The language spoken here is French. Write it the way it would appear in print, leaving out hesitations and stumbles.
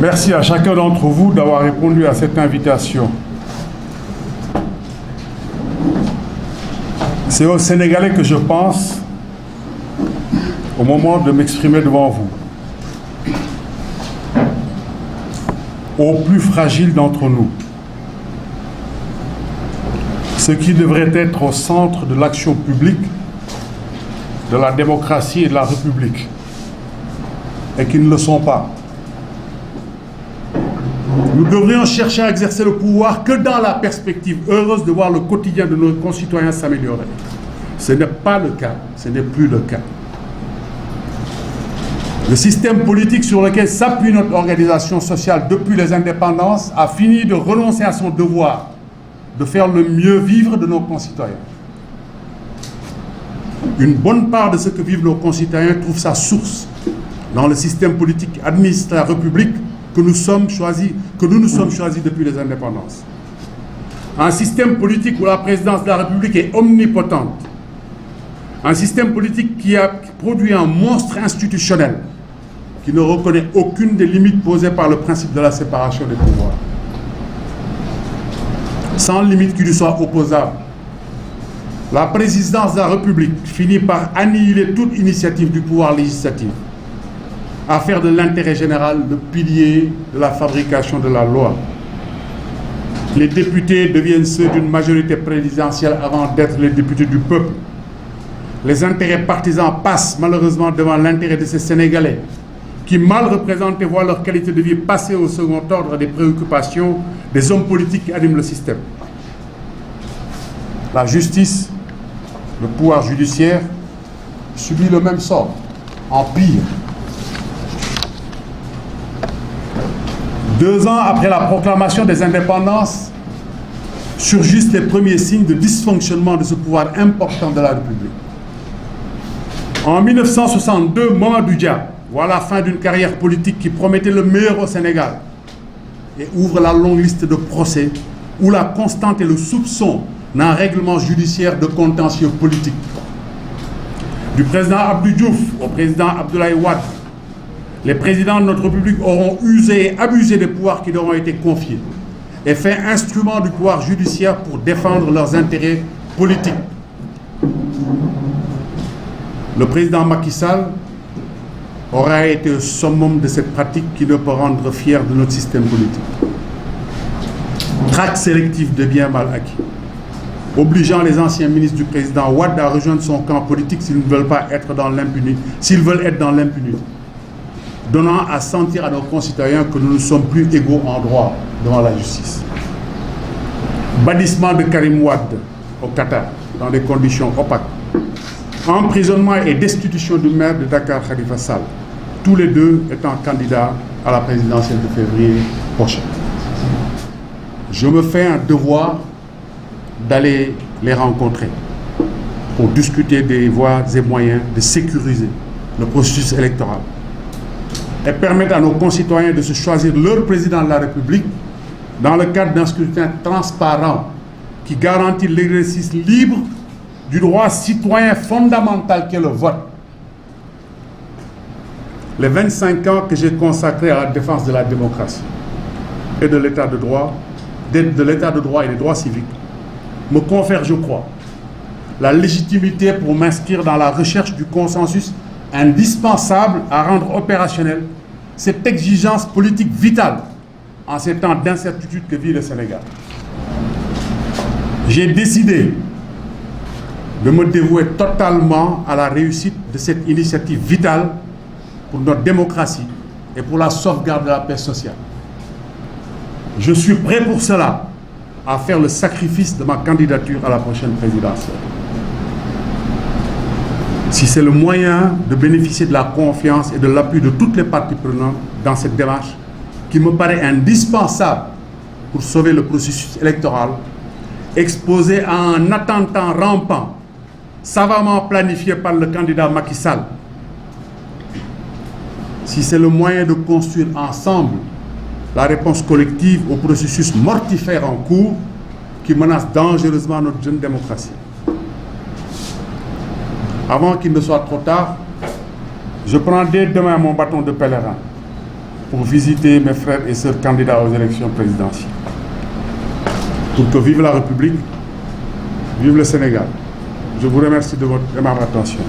Merci à chacun d'entre vous d'avoir répondu à cette invitation. C'est aux Sénégalais que je pense au moment de m'exprimer devant vous. Aux plus fragiles d'entre nous. Ceux qui devraient être au centre de l'action publique, de la démocratie et de la République, et qui ne le sont pas. Nous devrions chercher à exercer le pouvoir que dans la perspective heureuse de voir le quotidien de nos concitoyens s'améliorer. Ce n'est pas le cas, ce n'est plus le cas. Le système politique sur lequel s'appuie notre organisation sociale depuis les indépendances a fini de renoncer à son devoir de faire le mieux vivre de nos concitoyens. Une bonne part de ce que vivent nos concitoyens trouve sa source dans le système politique qui administre la République que nous nous sommes choisis depuis les indépendances. Un système politique où la présidence de la République est omnipotente. Un système politique qui a produit un monstre institutionnel qui ne reconnaît aucune des limites posées par le principe de la séparation des pouvoirs. Sans limite qui lui soit opposable. La présidence de la République finit par annihiler toute initiative du pouvoir législatif, à faire de l'intérêt général le pilier de la fabrication de la loi. Les députés deviennent ceux d'une majorité présidentielle avant d'être les députés du peuple. Les intérêts partisans passent malheureusement devant l'intérêt de ces Sénégalais qui, mal représentés, voient leur qualité de vie passer au second ordre des préoccupations des hommes politiques qui animent le système. La justice, le pouvoir judiciaire, subit le même sort, en pire. 2 ans après la proclamation des indépendances, surgissent les premiers signes de dysfonctionnement de ce pouvoir important de la République. En 1962, Mamadou Dia voit la fin d'une carrière politique qui promettait le meilleur au Sénégal et ouvre la longue liste de procès où la constante et le soupçon d'un règlement judiciaire de contentieux politique. Du président Abdou Diouf au président Abdoulaye Wade, les présidents de notre République auront usé et abusé des pouvoirs qui leur ont été confiés et fait instrument du pouvoir judiciaire pour défendre leurs intérêts politiques. Le président Macky Sall aura été au summum de cette pratique qui ne peut rendre fier de notre système politique. Traque sélectif de biens mal acquis, obligeant les anciens ministres du président Wade à rejoindre son camp politique s'ils veulent être dans l'impunité, donnant à sentir à nos concitoyens que nous ne sommes plus égaux en droit devant la justice. Bannissement de Karim Wade au Qatar dans des conditions opaques. Emprisonnement et destitution du maire de Dakar, Khalifa Sall, tous les deux étant candidats à la présidentielle de février prochain. Je me fais un devoir d'aller les rencontrer pour discuter des voies et moyens de sécuriser le processus électoral et permettre à nos concitoyens de se choisir leur président de la République dans le cadre d'un scrutin transparent qui garantit l'exercice libre du droit citoyen fondamental qu'est le vote. Les 25 ans que j'ai consacrés à la défense de la démocratie et de l'état de droit, et des droits civiques, me confèrent, je crois, la légitimité pour m'inscrire dans la recherche du consensus indispensable à rendre opérationnelle cette exigence politique vitale en ces temps d'incertitude que vit le Sénégal. J'ai décidé de me dévouer totalement à la réussite de cette initiative vitale pour notre démocratie et pour la sauvegarde de la paix sociale. Je suis prêt pour cela à faire le sacrifice de ma candidature à la prochaine présidentielle. Si c'est le moyen de bénéficier de la confiance et de l'appui de toutes les parties prenantes dans cette démarche qui me paraît indispensable pour sauver le processus électoral exposé à un attentat rampant savamment planifié par le candidat Macky Sall. Si c'est le moyen de construire ensemble la réponse collective au processus mortifère en cours qui menace dangereusement notre jeune démocratie. Avant qu'il ne soit trop tard, je prends dès demain mon bâton de pèlerin pour visiter mes frères et sœurs candidats aux élections présidentielles. Pour que vive la République, vive le Sénégal. Je vous remercie de votre aimable attention.